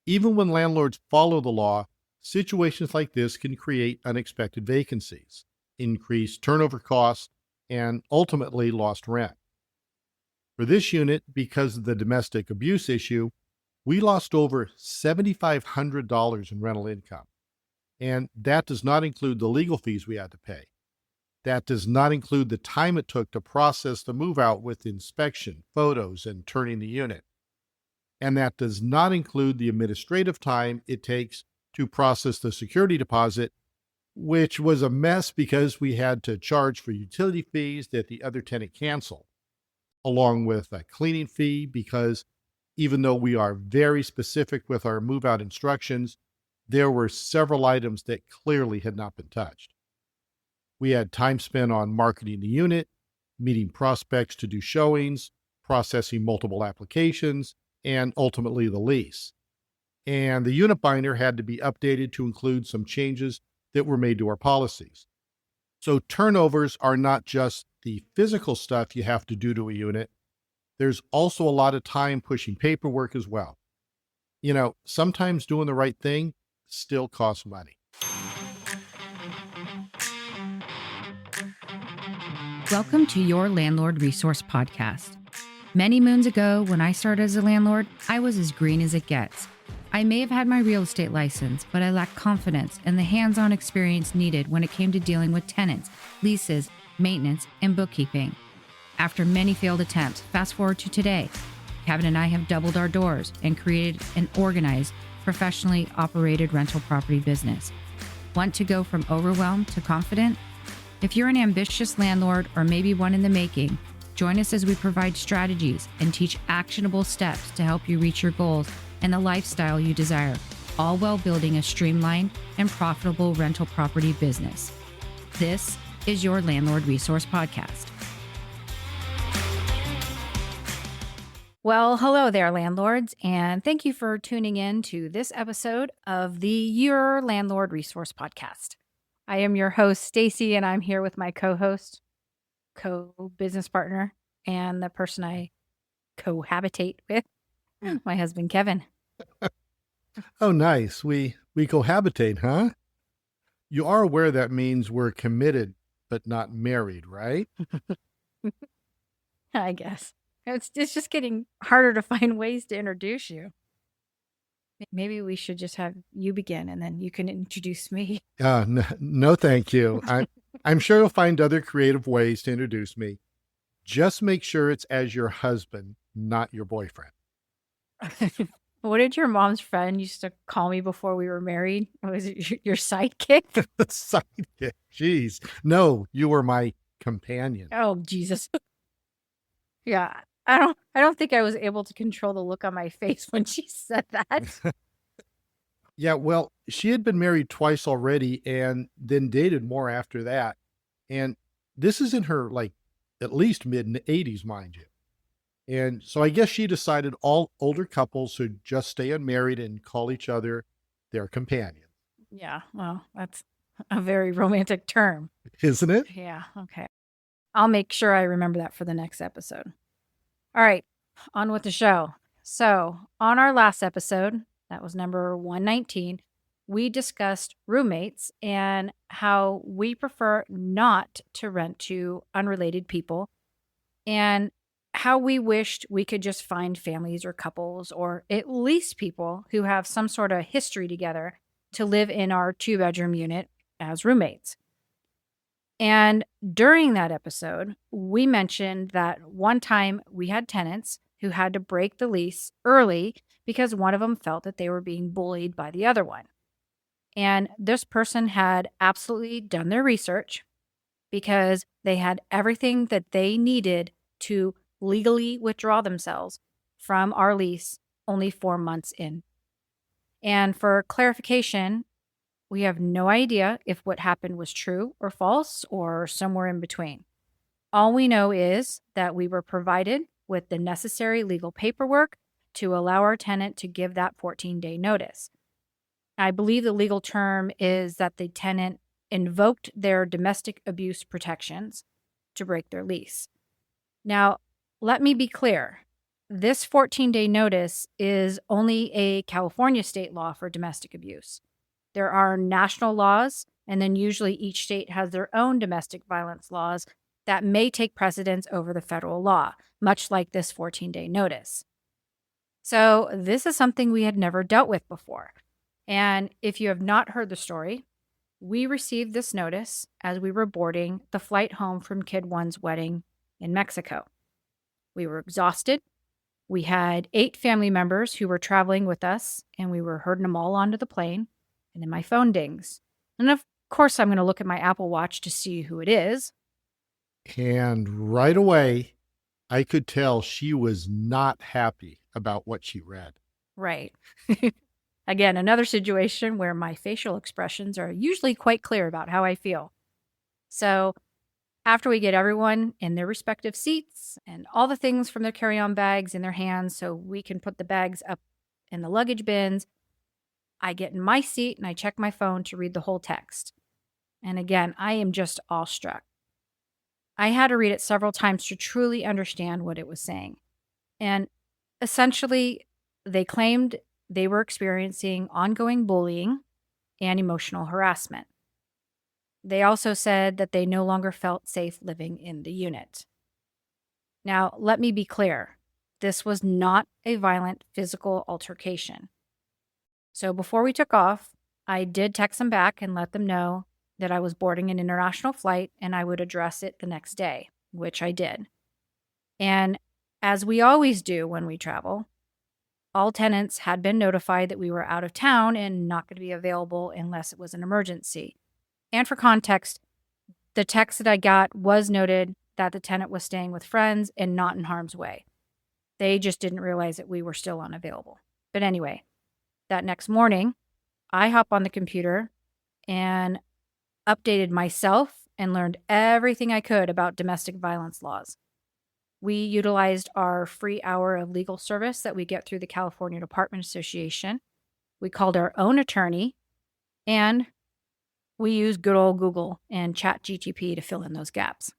Even when landlords follow the law, situations like this can create unexpected vacancies, increased turnover costs, and ultimately lost rent. For this unit, because of the domestic abuse issue, we lost over $7,500 in rental income. And that does not include the legal fees we had to pay. That does not include the time it took to process the move out with inspection, photos, and turning the unit. And that does not include the administrative time it takes to process the security deposit, which was a mess because we had to charge for utility fees that the other tenant canceled, along with a cleaning fee because even though we are very specific with our move out instructions, there were several items that clearly had not been touched. We had time spent on marketing the unit, meeting prospects to do showings, processing multiple applications, and ultimately the lease. And the unit binder had to be updated to include some changes that were made to our policies. So turnovers are not just the physical stuff you have to do to a unit. There's also a lot of time pushing paperwork as well. Sometimes doing the right thing still costs money. Welcome to Your Landlord Resource Podcast. Many moons ago, when I started as a landlord, I was as green as it gets. I may have had my real estate license, but I lacked confidence and the hands-on experience needed when it came to dealing with tenants, leases, maintenance, and bookkeeping. After many failed attempts, fast forward to today, Kevin and I have doubled our doors and created an organized, professionally operated rental property business. Want to go from overwhelmed to confident? If you're an ambitious landlord or maybe one in the making, join us as we provide strategies and teach actionable steps to help you reach your goals and the lifestyle you desire, all while building a streamlined and profitable rental property business. This is Your Landlord Resource Podcast. Well, hello there, landlords, and thank you for tuning in to this episode of the Your Landlord Resource Podcast. I am your host, Stacy, and I'm here with my co-host, co-business partner, and the person I cohabitate with, my husband, Kevin. Oh, nice. We cohabitate, huh? You are aware that means we're committed, but not married, right? I guess. It's just getting harder to find ways to introduce you. Maybe we should just have you begin and then you can introduce me. No, thank you. I'm sure you'll find other creative ways to introduce me. Just make sure it's as your husband, not your boyfriend. What did your mom's friend used to call me before we were married? Was it your sidekick? Sidekick. Jeez. No, you were my companion. Oh, Jesus. Yeah. I don't think I was able to control the look on my face when she said that. Yeah, well, she had been married twice already and then dated more after that. And this is in her, at least mid-80s, mind you. And so I guess she decided all older couples should just stay unmarried and call each other their companion. Yeah, well, that's a very romantic term. Isn't it? Yeah, okay. I'll make sure I remember that for the next episode. All right, on with the show. So, on our last episode, that was number 119, we discussed roommates and how we prefer not to rent to unrelated people and how we wished we could just find families or couples or at least people who have some sort of history together to live in our 2-bedroom unit as roommates. And during that episode, we mentioned that one time we had tenants who had to break the lease early because one of them felt that they were being bullied by the other one. And this person had absolutely done their research because they had everything that they needed to legally withdraw themselves from our lease only 4 months in. And for clarification, we have no idea if what happened was true or false or somewhere in between. All we know is that we were provided with the necessary legal paperwork to allow our tenant to give that 14-day notice. I believe the legal term is that the tenant invoked their domestic abuse protections to break their lease. Now, let me be clear. this 14-day notice is only a California state law for domestic abuse. There are national laws, and then usually each state has their own domestic violence laws that may take precedence over the federal law, much like this 14-day notice. So this is something we had never dealt with before. And if you have not heard the story, we received this notice as we were boarding the flight home from Kid One's wedding in Mexico. We were exhausted. We had 8 family members who were traveling with us, and we were herding them all onto the plane. And then my phone dings. And of course, I'm going to look at my Apple Watch to see who it is. And right away, I could tell she was not happy about what she read. Right. Again, another situation where my facial expressions are usually quite clear about how I feel. So after we get everyone in their respective seats and all the things from their carry-on bags in their hands so we can put the bags up in the luggage bins, I get in my seat and I check my phone to read the whole text. And again, I am just awestruck. I had to read it several times to truly understand what it was saying. And essentially, they claimed they were experiencing ongoing bullying and emotional harassment. They also said that they no longer felt safe living in the unit. Now, let me be clear. This was not a violent physical altercation. So before we took off, I did text them back and let them know that I was boarding an international flight and I would address it the next day, which I did. And as we always do when we travel, all tenants had been notified that we were out of town and not going to be available unless it was an emergency. And for context, the text that I got was noted that the tenant was staying with friends and not in harm's way. They just didn't realize that we were still unavailable. But anyway, that next morning, I hop on the computer and updated myself and learned everything I could about domestic violence laws. We utilized our free hour of legal service that we get through the California Department Association. We called our own attorney, and we used good old Google and ChatGPT to fill in those gaps.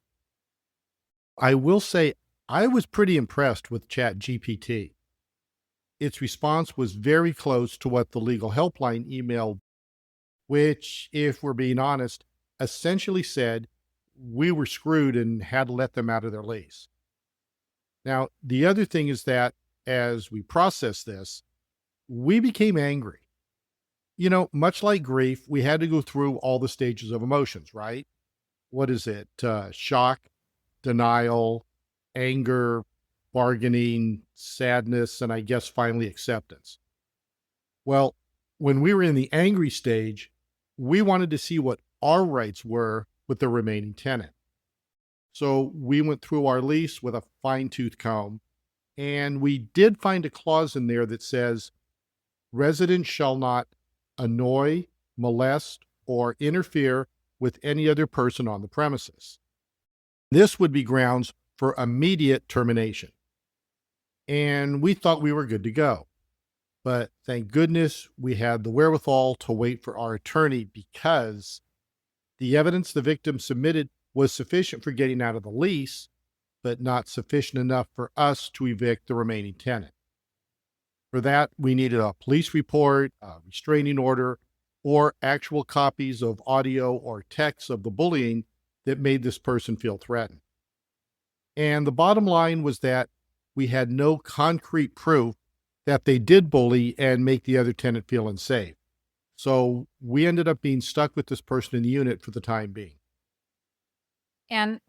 I will say I was pretty impressed with ChatGPT. Its response was very close to what the legal helpline emailed, which, if we're being honest, essentially said we were screwed and had to let them out of their lease. Now, the other thing is that as we processed this, we became angry. You know, much like grief, we had to go through all the stages of emotions, right? What is it? Shock, denial, anger, bargaining, sadness, and I guess finally acceptance. Well, when we were in the angry stage, we wanted to see what our rights were with the remaining tenant. So we went through our lease with a fine-tooth comb, and we did find a clause in there that says residents shall not annoy, molest, or interfere with any other person on the premises. This would be grounds for immediate termination. And we thought we were good to go. But thank goodness we had the wherewithal to wait for our attorney because the evidence the victim submitted was sufficient for getting out of the lease, but not sufficient enough for us to evict the remaining tenant. For that, we needed a police report, a restraining order, or actual copies of audio or text of the bullying that made this person feel threatened. And the bottom line was that we had no concrete proof that they did bully and make the other tenant feel unsafe. So we ended up being stuck with this person in the unit for the time being. And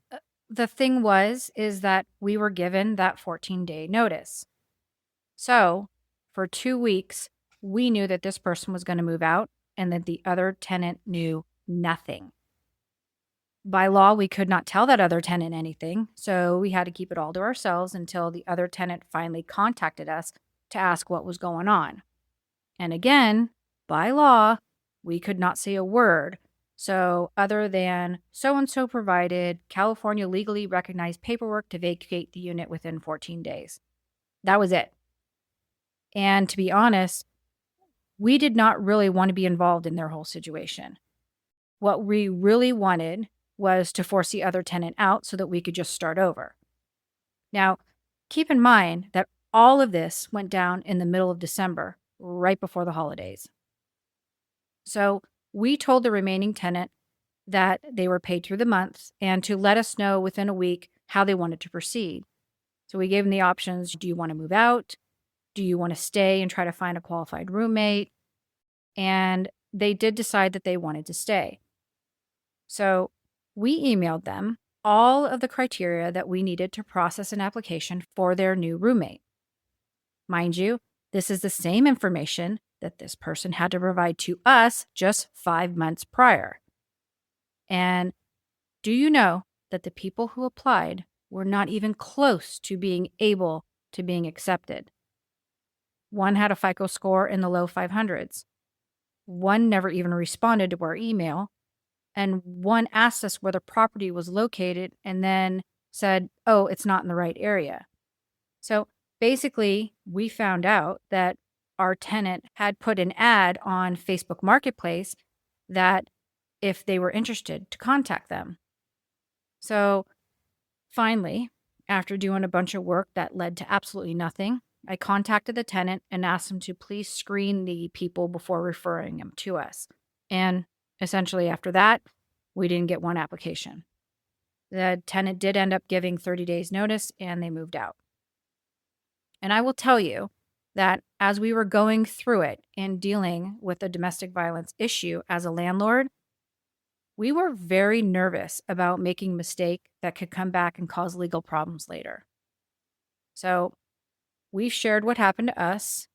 the thing is that we were given that 14-day notice. So for 2 weeks, we knew that this person was going to move out and that the other tenant knew nothing. By law, we could not tell that other tenant anything, so we had to keep it all to ourselves until the other tenant finally contacted us to ask what was going on. And again, by law, we could not say a word. So other than so-and-so provided California legally recognized paperwork to vacate the unit within 14 days. That was it. And to be honest, we did not really want to be involved in their whole situation. What we really wanted was to force the other tenant out so that we could just start over. Now, keep in mind that all of this went down in the middle of December, right before the holidays. So we told the remaining tenant that they were paid through the month and to let us know within a week how they wanted to proceed. So we gave them the options. Do you want to move out? Do you want to stay and try to find a qualified roommate? And they did decide that they wanted to stay. So we emailed them all of the criteria that we needed to process an application for their new roommate. Mind you, this is the same information that this person had to provide to us just 5 months prior. And do you know that the people who applied were not even close to being able to being accepted? One had a FICO score in the low 500s. One never even responded to our email. And one asked us where the property was located and then said, oh, it's not in the right area. So basically, we found out that our tenant had put an ad on Facebook Marketplace that if they were interested, to contact them. So finally, after doing a bunch of work that led to absolutely nothing, I contacted the tenant and asked them to please screen the people before referring them to us. And essentially after that, we didn't get one application. The tenant did end up giving 30 days notice and they moved out. And I will tell you that as we were going through it and dealing with the domestic violence issue as a landlord, we were very nervous about making a mistake that could come back and cause legal problems later. So we've shared what happened to us.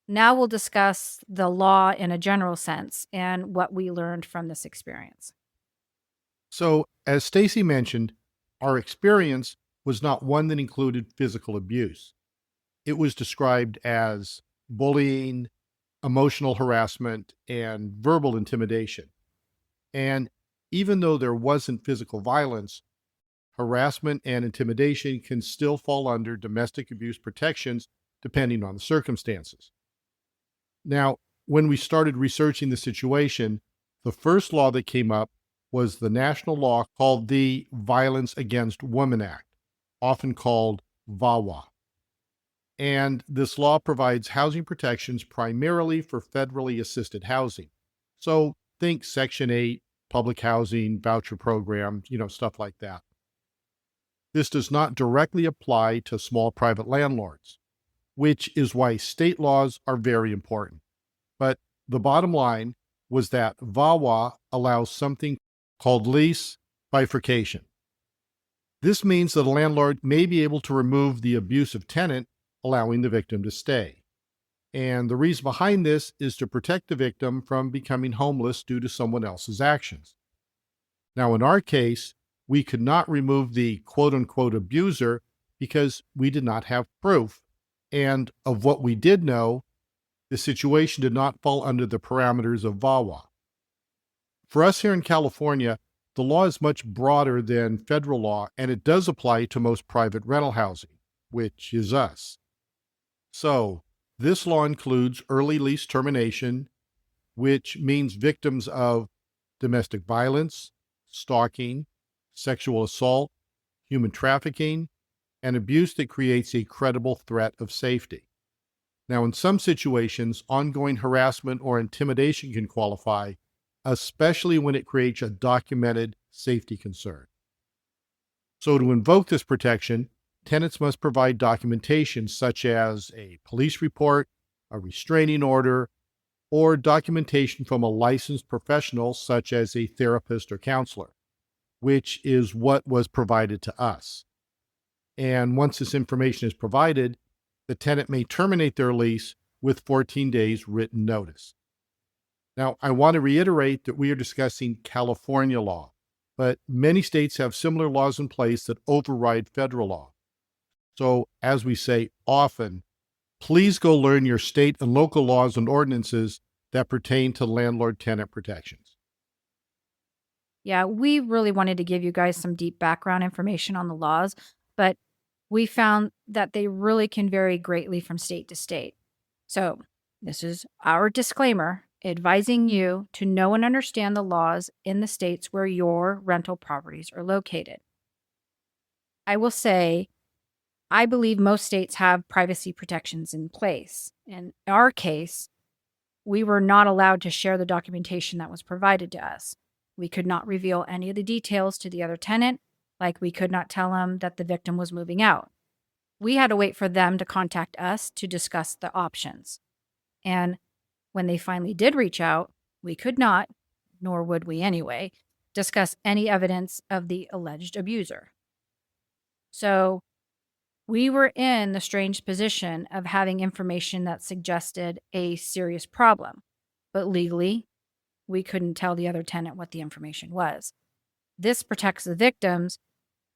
Now we'll discuss the law in a general sense and what we learned from this experience. So, as Stacy mentioned, our experience was not one that included physical abuse. It was described as bullying, emotional harassment, and verbal intimidation. And even though there wasn't physical violence, harassment and intimidation can still fall under domestic abuse protections depending on the circumstances. Now, when we started researching the situation, the first law that came up was the national law called the Violence Against Women Act, often called VAWA. And this law provides housing protections primarily for federally assisted housing. So think Section 8, public housing, voucher program, stuff like that. This does not directly apply to small private landlords, which is why state laws are very important. But the bottom line was that VAWA allows something called lease bifurcation. This means that a landlord may be able to remove the abusive tenant, allowing the victim to stay. And the reason behind this is to protect the victim from becoming homeless due to someone else's actions. Now, in our case, we could not remove the quote-unquote abuser because we did not have proof. And of what we did know, the situation did not fall under the parameters of VAWA. For us here in California, the law is much broader than federal law, and it does apply to most private rental housing, which is us. So, this law includes early lease termination, which means victims of domestic violence, stalking, sexual assault, human trafficking, and abuse that creates a credible threat of safety. Now, in some situations, ongoing harassment or intimidation can qualify, especially when it creates a documented safety concern. So to invoke this protection, tenants must provide documentation such as a police report, a restraining order, or documentation from a licensed professional such as a therapist or counselor, which is what was provided to us. And once this information is provided, the tenant may terminate their lease with 14 days written notice. Now, I want to reiterate that we are discussing California law, but many states have similar laws in place that override federal law. So, as we say often, please go learn your state and local laws and ordinances that pertain to landlord-tenant protections. Yeah, we really wanted to give you guys some deep background information on the laws, but we found that they really can vary greatly from state to state. So, this is our disclaimer advising you to know and understand the laws in the states where your rental properties are located. I will say, I believe most states have privacy protections in place. In our case, we were not allowed to share the documentation that was provided to us. We could not reveal any of the details to the other tenant, like we could not tell them that the victim was moving out. We had to wait for them to contact us to discuss the options. And when they finally did reach out, we could not, nor would we anyway, discuss any evidence of the alleged abuser. So we were in the strange position of having information that suggested a serious problem, but legally, we couldn't tell the other tenant what the information was. This protects the victims,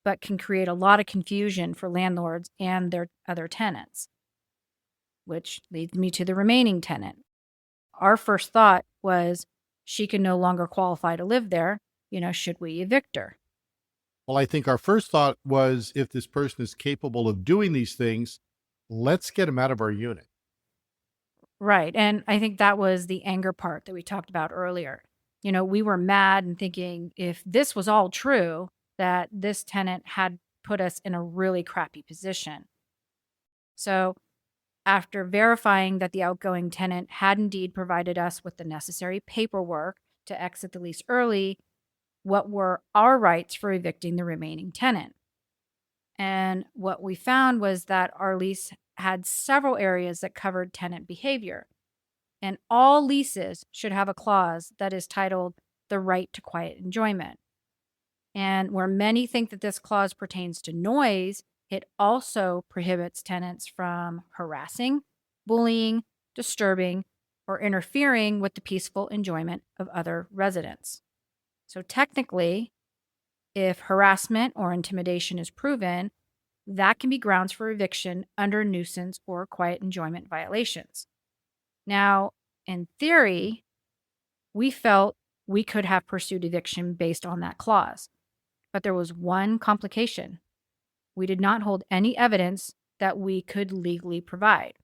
but can create a lot of confusion for landlords and their other tenants, which leads me to the remaining tenant. Our first thought was she can no longer qualify to live there. Should we evict her? Well, I think our first thought was if this person is capable of doing these things, let's get him out of our unit. Right. And I think that was the anger part that we talked about earlier. We were mad and thinking if this was all true, that this tenant had put us in a really crappy position. So after verifying that the outgoing tenant had indeed provided us with the necessary paperwork to exit the lease early, what were our rights for evicting the remaining tenant? And what we found was that our lease had several areas that covered tenant behavior. And all leases should have a clause that is titled the right to quiet enjoyment. And where many think that this clause pertains to noise, it also prohibits tenants from harassing, bullying, disturbing, or interfering with the peaceful enjoyment of other residents. So technically, if harassment or intimidation is proven, that can be grounds for eviction under nuisance or quiet enjoyment violations. Now, in theory, we felt we could have pursued eviction based on that clause. But there was one complication. We did not hold any evidence that we could legally provide.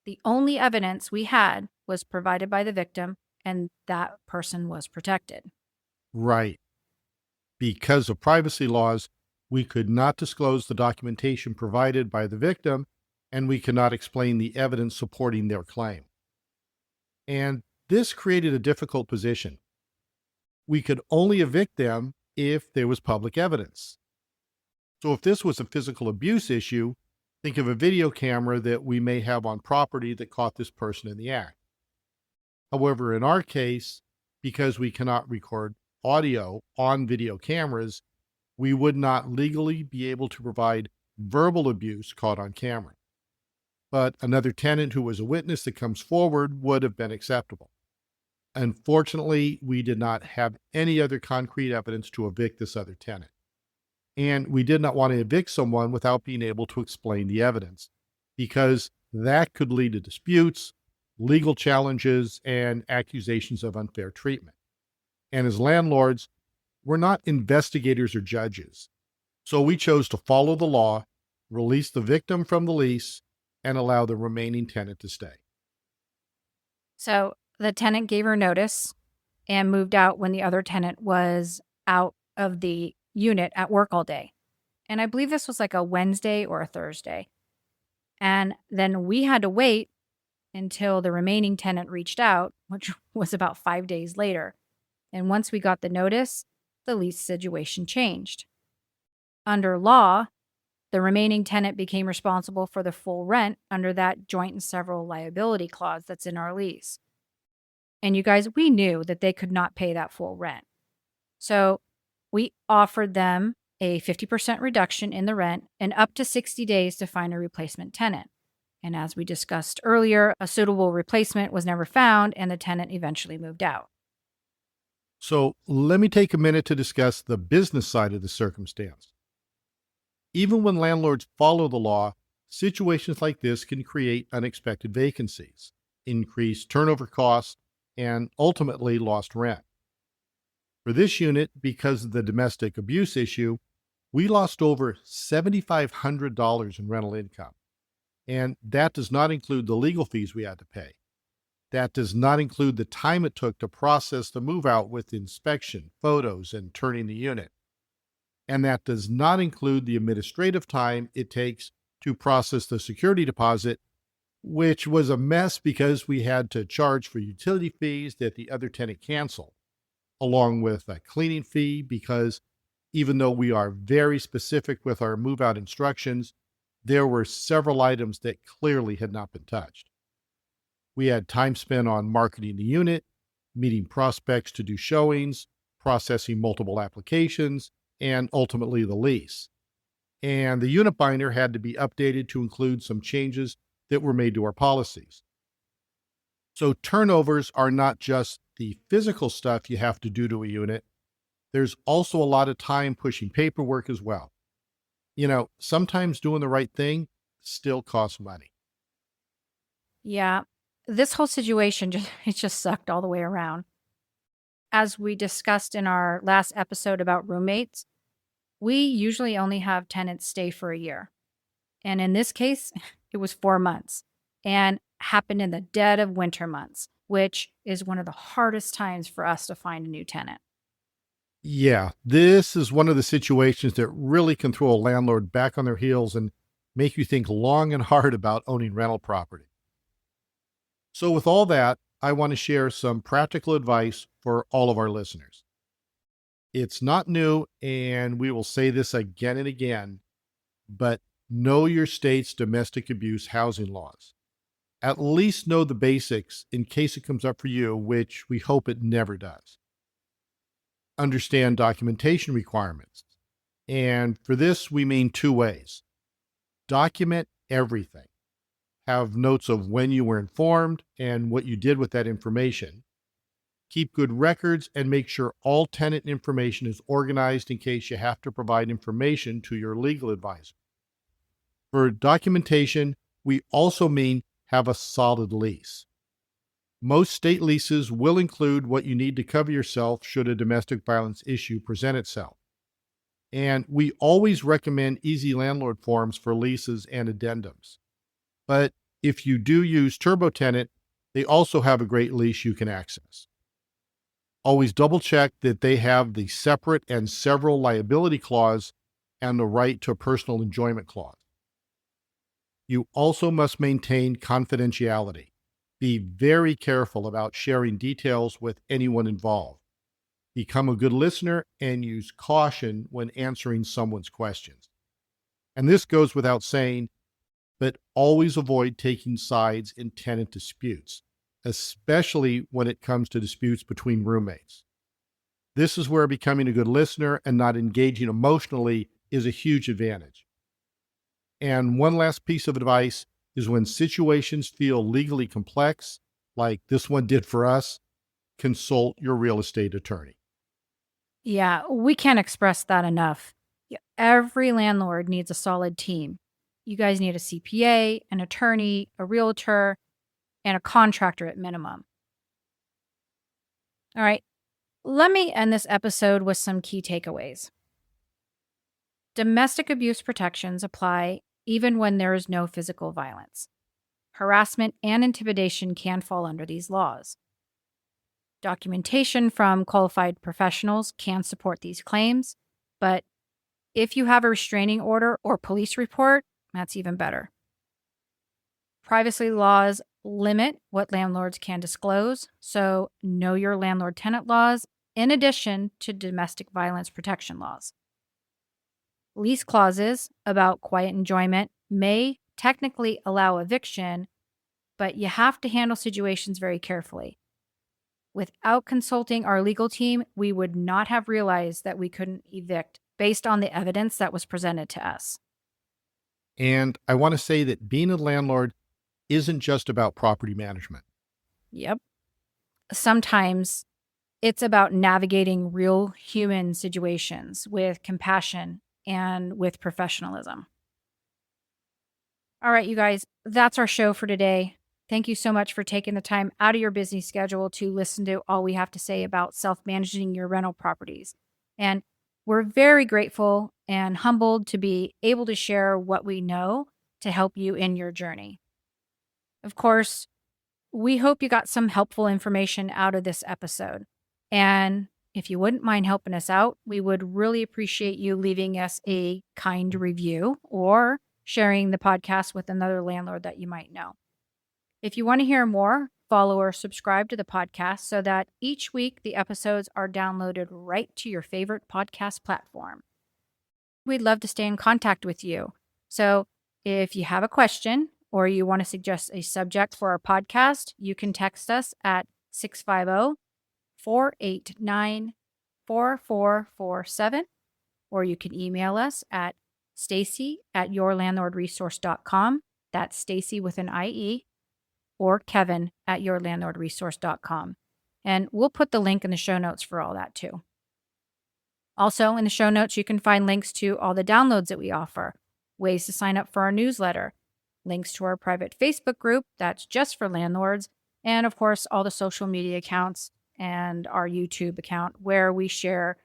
The only evidence we had was provided by the victim, and that person was protected. Right. Because of privacy laws, we could not disclose the documentation provided by the victim, and we could not explain the evidence supporting their claim. And this created a difficult position. We could only evict them if there was public evidence. So if this was a physical abuse issue, think of a video camera that we may have on property that caught this person in the act. However, in our case, because we cannot record audio on video cameras, we would not legally be able to provide verbal abuse caught on camera. But another tenant who was a witness that comes forward would have been acceptable. Unfortunately, we did not have any other concrete evidence to evict this other tenant. And we did not want to evict someone without being able to explain the evidence, because that could lead to disputes, legal challenges, and accusations of unfair treatment. And as landlords, we're not investigators or judges. So we chose to follow the law, release the victim from the lease, and allow the remaining tenant to stay. So the tenant gave her notice and moved out when the other tenant was out of the unit at work all day. And I believe this was like a Wednesday or a Thursday. And then we had to wait until the remaining tenant reached out, which was about 5 days later. And once we got the notice, the lease situation changed. Under law, the remaining tenant became responsible for the full rent under that joint and several liability clause that's in our lease. And you guys, we knew that they could not pay that full rent. So we offered them a 50% reduction in the rent and up to 60 days to find a replacement tenant. And as we discussed earlier, a suitable replacement was never found and the tenant eventually moved out. So let me take a minute to discuss the business side of the circumstance. Even when landlords follow the law, situations like this can create unexpected vacancies, increased turnover costs, and ultimately lost rent. For this unit, because of the domestic abuse issue, we lost over $7,500 in rental income. And that does not include the legal fees we had to pay. That does not include the time it took to process the move out with inspection, photos, and turning the unit. And that does not include the administrative time it takes to process the security deposit, which was a mess because we had to charge for utility fees that the other tenant canceled, along with a cleaning fee because even though we are very specific with our move out instructions, there were several items that clearly had not been touched. We had time spent on marketing the unit, meeting prospects to do showings, processing multiple applications, and ultimately the lease. And the unit binder had to be updated to include some changes that were made to our policies. So turnovers are not just the physical stuff you have to do to a unit. There's also a lot of time pushing paperwork as well. Sometimes doing the right thing still costs money. Yeah, this whole situation it just sucked all the way around. As we discussed in our last episode about roommates, we usually only have tenants stay for a year. And in this case, it was 4 months and happened in the dead of winter months, which is one of the hardest times for us to find a new tenant. Yeah, this is one of the situations that really can throw a landlord back on their heels and make you think long and hard about owning rental property. So, with all that, I want to share some practical advice for all of our listeners. It's not new, and we will say this again and again, but know your state's domestic abuse housing laws. At least know the basics in case it comes up for you, which we hope it never does. Understand documentation requirements. And for this, we mean two ways. Document everything. Have notes of when you were informed and what you did with that information. Keep good records and make sure all tenant information is organized in case you have to provide information to your legal advisor. For documentation, we also mean have a solid lease. Most state leases will include what you need to cover yourself should a domestic violence issue present itself. And we always recommend easy landlord forms for leases and addendums. But if you do use TurboTenant, they also have a great lease you can access. Always double check that they have the separate and several liability clause and the right to a personal enjoyment clause. You also must maintain confidentiality. Be very careful about sharing details with anyone involved. Become a good listener and use caution when answering someone's questions. And this goes without saying, but always avoid taking sides in tenant disputes, especially when it comes to disputes between roommates. This is where becoming a good listener and not engaging emotionally is a huge advantage. And one last piece of advice is when situations feel legally complex, like this one did for us, consult your real estate attorney. Yeah, we can't express that enough. Every landlord needs a solid team. You guys need a CPA, an attorney, a realtor, and a contractor at minimum. All right, let me end this episode with some key takeaways. Domestic abuse protections apply even when there is no physical violence. Harassment and intimidation can fall under these laws. Documentation from qualified professionals can support these claims, but if you have a restraining order or police report, that's even better. Privacy laws limit what landlords can disclose, so know your landlord-tenant laws in addition to domestic violence protection laws. Lease clauses about quiet enjoyment may technically allow eviction, but you have to handle situations very carefully. Without consulting our legal team, we would not have realized that we couldn't evict based on the evidence that was presented to us. And I want to say that being a landlord isn't just about property management. Yep. Sometimes it's about navigating real human situations with compassion and with professionalism. All right, you guys, that's our show for today. Thank you so much for taking the time out of your busy schedule to listen to all we have to say about self-managing your rental properties. And we're very grateful and humbled to be able to share what we know to help you in your journey. Of course, we hope you got some helpful information out of this episode. And if you wouldn't mind helping us out, we would really appreciate you leaving us a kind review or sharing the podcast with another landlord that you might know. If you want to hear more, follow or subscribe to the podcast so that each week the episodes are downloaded right to your favorite podcast platform. We'd love to stay in contact with you. So if you have a question or you want to suggest a subject for our podcast, you can text us at 650-489-4447, or you can email us at Stacy@yourlandlordresource.com. That's Stacy with an IE, or Kevin@yourlandlordresource.com. And we'll put the link in the show notes for all that too. Also, in the show notes, you can find links to all the downloads that we offer, ways to sign up for our newsletter, links to our private Facebook group that's just for landlords, and of course, all the social media accounts and our YouTube account where we share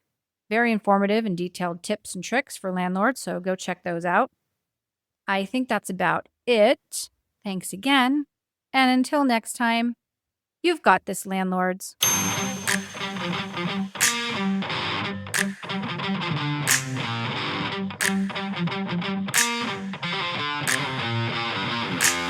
very informative and detailed tips and tricks for landlords. So go check those out. I think that's about it. Thanks again. And until next time, you've got this, landlords.